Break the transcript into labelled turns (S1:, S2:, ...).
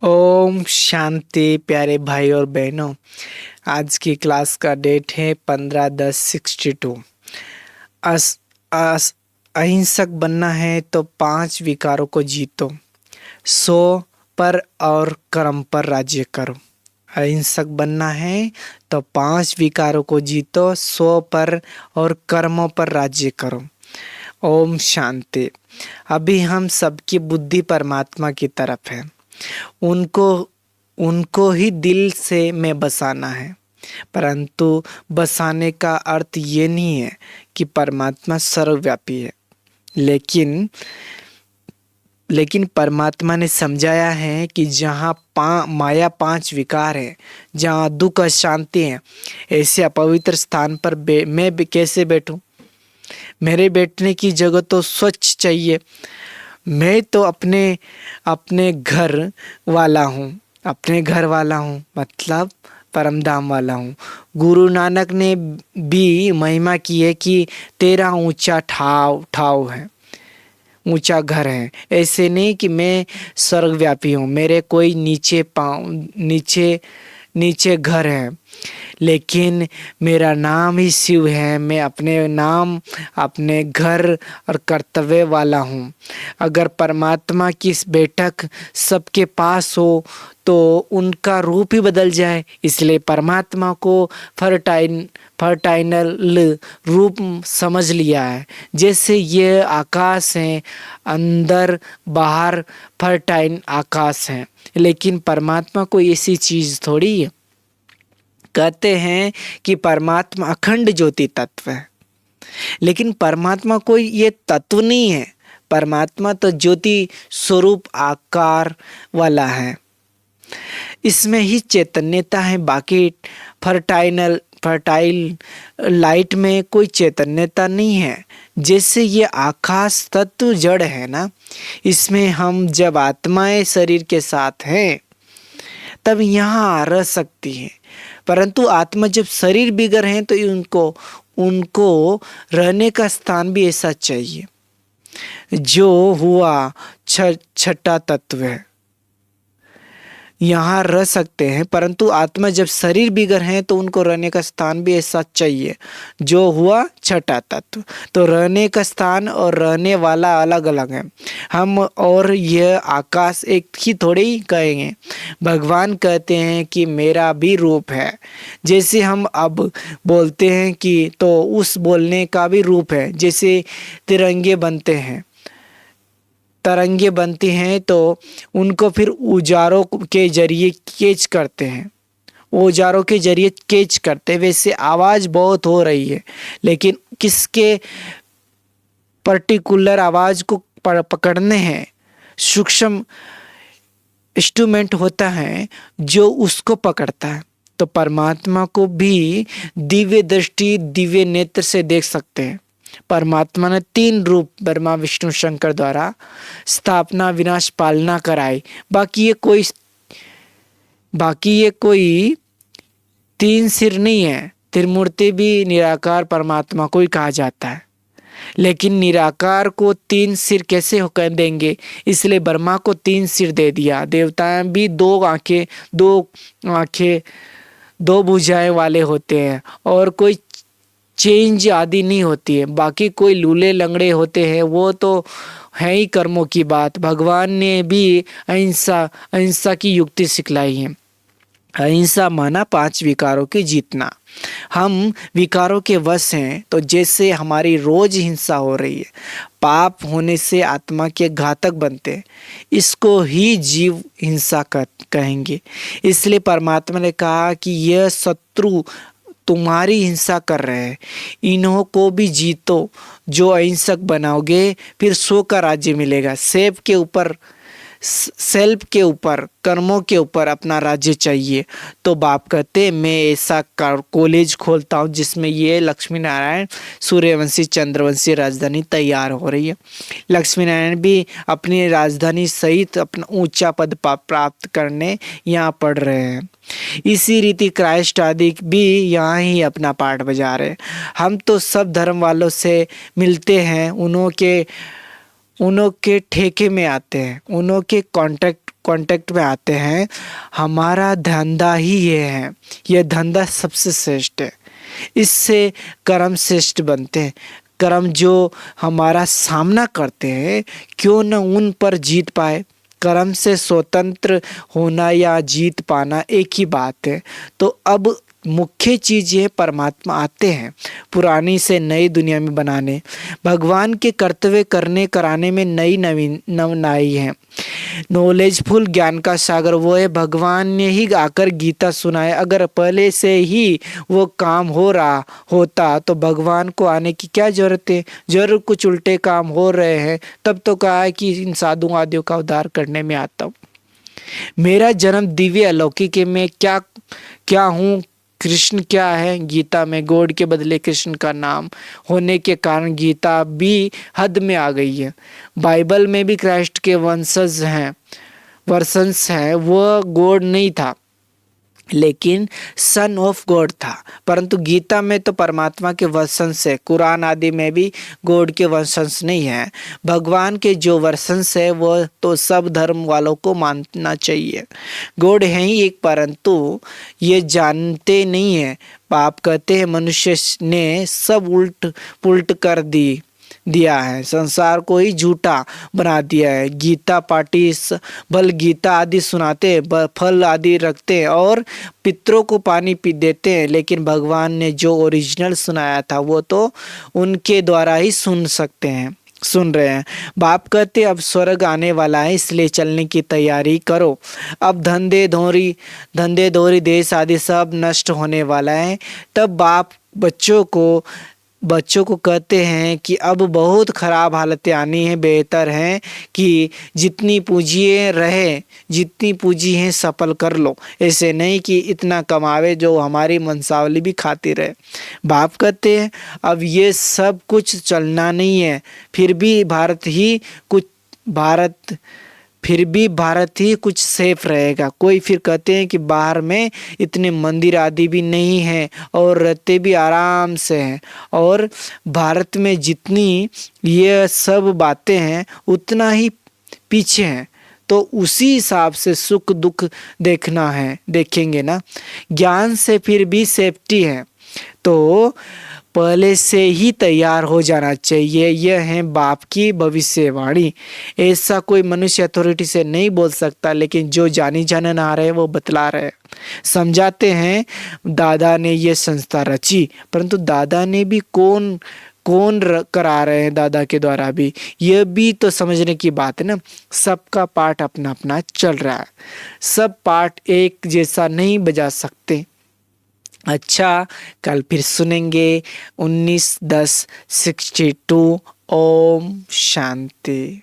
S1: ओम शांति प्यारे भाई और बहनों। आज की क्लास का डेट है 15/10/62। अस, अस अहिंसक बनना है तो 5 विकारों को जीतो, 100 पर और कर्म पर राज्य करो। अहिंसक बनना है तो 5 विकारों को जीतो, 100 पर और कर्मों पर राज्य करो। ओम शांति। अभी हम सबकी बुद्धि परमात्मा की तरफ है। उनको उनको ही दिल से में बसाना है, परंतु बसाने का अर्थ ये नहीं है कि परमात्मा सर्वव्यापी है। लेकिन परमात्मा ने समझाया है कि जहाँ माया 5 विकार है, जहाँ दुख अशांति है, ऐसे अपवित्र स्थान पर मैं कैसे बैठूं? मेरे बैठने की जगह तो स्वच्छ चाहिए। मैं तो अपने अपने घर वाला हूँ, मतलब परमधाम वाला हूँ। गुरु नानक ने भी महिमा की है कि तेरा ऊंचा ठाव है, ऊंचा घर है। ऐसे नहीं कि मैं सर्वव्यापी हूँ, मेरे कोई नीचे घर है, लेकिन मेरा नाम ही शिव है। मैं अपने नाम, अपने घर और कर्तव्य वाला हूँ। अगर परमात्मा की बैठक सबके पास हो तो उनका रूप ही बदल जाए। इसलिए परमात्मा को फर्टाइनल रूप समझ लिया है। जैसे ये आकाश है, अंदर बाहर फर्टाइन आकाश है, लेकिन परमात्मा कोई ऐसी चीज थोड़ी है। कहते हैं कि परमात्मा अखंड ज्योति तत्व है, लेकिन परमात्मा कोई ये तत्व नहीं है। परमात्मा तो ज्योति स्वरूप आकार वाला है, इसमें ही चैतन्यता है। बाकी फर्टाइल लाइट में कोई चैतन्यता नहीं है। जैसे ये आकाश तत्व जड़ है ना, इसमें हम जब आत्माएं शरीर के साथ हैं तब यहाँ रह सकती है, परंतु आत्मा जब शरीर बिगड़ है तो उनको रहने का स्थान भी ऐसा चाहिए। जो हुआ छठा तत्व है, यहाँ रह सकते हैं, परंतु आत्मा जब शरीर बिगड़ है तो उनको रहने का स्थान भी ऐसा चाहिए। जो हुआ छठा तत्व। तो रहने का स्थान और रहने वाला अलग अलग है। हम और यह आकाश एक ही थोड़े ही कहेंगे। भगवान कहते हैं कि मेरा भी रूप है। जैसे हम अब बोलते हैं कि तो उस बोलने का भी रूप है। जैसे तिरंगे बनती हैं तो उनको फिर औजारों के जरिए कैच करते हैं। औजारों के जरिए कैच करते, वैसे आवाज़ बहुत हो रही है, लेकिन किसके पर्टिकुलर आवाज़ को पकड़ने हैं, सूक्ष्म इंस्ट्रूमेंट होता है जो उसको पकड़ता है। तो परमात्मा को भी दिव्य दृष्टि, दिव्य नेत्र से देख सकते हैं। परमात्मा ने 3 रूप ब्रह्मा विष्णु शंकर द्वारा स्थापना विनाश पालना कराई। बाकी ये कोई 3 सिर नहीं है। त्रिमूर्ति भी निराकार परमात्मा को ही कहा जाता है, लेकिन निराकार को 3 सिर कैसे होकर देंगे? इसलिए ब्रह्मा को 3 सिर दे दिया। देवताएं भी 2 आंखें, 2 भुजाएं वाले होते हैं, और कोई चेंज आदि नहीं होती है। बाकी कोई लूले लंगड़े होते हैं, वो तो है ही कर्मों की बात। भगवान ने भी अहिंसा की युक्ति सिखलाई है। अहिंसा माना 5 विकारों के जीतना। हम विकारों के वश हैं, तो जैसे हमारी रोज हिंसा हो रही है, पाप होने से आत्मा के घातक बनते हैं, इसको ही जीव हिंसा कहेंगे। इसलिए परमात्मा ने कहा कि यह शत्रु तुम्हारी हिंसा कर रहे हैं, इन्हों को भी जीतो। जो अहिंसक बनाओगे फिर 100 का राज्य मिलेगा। सेल्फ के ऊपर, कर्मों के ऊपर अपना राज्य चाहिए। तो बाप कहते मैं ऐसा कॉलेज खोलता हूँ जिसमें ये लक्ष्मी नारायण सूर्यवंशी चंद्रवंशी राजधानी तैयार हो रही है। लक्ष्मी नारायण भी अपनी राजधानी सहित अपना ऊंचा पद प्राप्त करने यहाँ पढ़ रहे हैं। इसी रीति क्राइस्ट आदि भी यहाँ ही अपना पाठ बजा रहे हैं। हम तो सब धर्म वालों से मिलते हैं, उन्हों के ठेके में आते हैं, उन्हों के कॉन्ट्रैक्ट कांटेक्ट में आते हैं, हमारा धंधा ही ये है, ये धंधा सबसे श्रेष्ठ है। इससे कर्म श्रेष्ठ बनते हैं। कर्म जो हमारा सामना करते हैं, क्यों न उन पर जीत पाए। कर्म से स्वतंत्र होना या जीत पाना एक ही बात है। तो अब मुख्य चीज़ ये परमात्मा आते हैं पुरानी से नई दुनिया में बनाने, भगवान के कर्तव्य करने कराने में नवनाई है। नॉलेजफुल ज्ञान का सागर वो है, भगवान ने ही आकर गीता सुनाए। अगर पहले से ही वो काम हो रहा होता तो भगवान को आने की क्या जरूरत है। जरूर कुछ उल्टे काम हो रहे हैं, तब तो कहा है कि इन साधु आदियों का उद्धार करने में आता हूँ। मेरा जन्म दिव्य अलौकिक है, मैं क्या क्या हूँ, कृष्ण क्या है। गीता में गॉड के बदले कृष्ण का नाम होने के कारण गीता भी हद में आ गई है। बाइबल में भी क्राइस्ट के वर्सन्स हैं, वो गॉड नहीं था लेकिन सन ऑफ गॉड था। परंतु गीता में तो परमात्मा के वर्सन्स है, कुरान आदि में भी गॉड के वर्सन्स नहीं है। भगवान के जो वर्सन्स है वो तो सब धर्म वालों को मानना चाहिए। गॉड है ही एक, परंतु ये जानते नहीं है। पाप कहते हैं मनुष्य ने सब उल्ट पुल्ट कर दिया है, संसार को ही झूठा बना दिया है। गीता पाठी बल गीता आदि सुनाते, फल आदि रखते हैं और पितरों को पानी पी देते हैं, लेकिन भगवान ने जो ओरिजिनल सुनाया था वो तो उनके द्वारा ही सुन रहे हैं। बाप कहते अब स्वर्ग आने वाला है, इसलिए चलने की तैयारी करो। अब धंधे धोरी देश आदि सब नष्ट होने वाला है। तब बाप बच्चों को कहते हैं कि अब बहुत ख़राब हालतें आनी है, बेहतर है कि जितनी पूंजी है सफल कर लो। ऐसे नहीं कि इतना कमावे जो हमारी वंशावली भी खाती रहे। बाप कहते हैं अब ये सब कुछ चलना नहीं है, फिर भी भारत ही कुछ सेफ रहेगा। कोई फिर कहते हैं कि बाहर में इतने मंदिर आदि भी नहीं हैं और रहते भी आराम से हैं, और भारत में जितनी ये सब बातें हैं उतना ही पीछे हैं। तो उसी हिसाब से सुख दुख देखेंगे ना। ज्ञान से फिर भी सेफ्टी है, तो पहले से ही तैयार हो जाना चाहिए। यह है बाप की भविष्यवाणी। ऐसा कोई मनुष्य अथॉरिटी से नहीं बोल सकता, लेकिन जो जानी जानन आ रहे वो बतला रहे, समझाते हैं। दादा ने ये संस्था रची, परंतु दादा ने भी कौन करा रहे हैं, दादा के द्वारा भी, यह भी तो समझने की बात है ना। सबका पार्ट अपना अपना चल रहा है, सब पार्ट एक जैसा नहीं बजा सकते। अच्छा, कल फिर सुनेंगे 19-10-62। ओम शांति।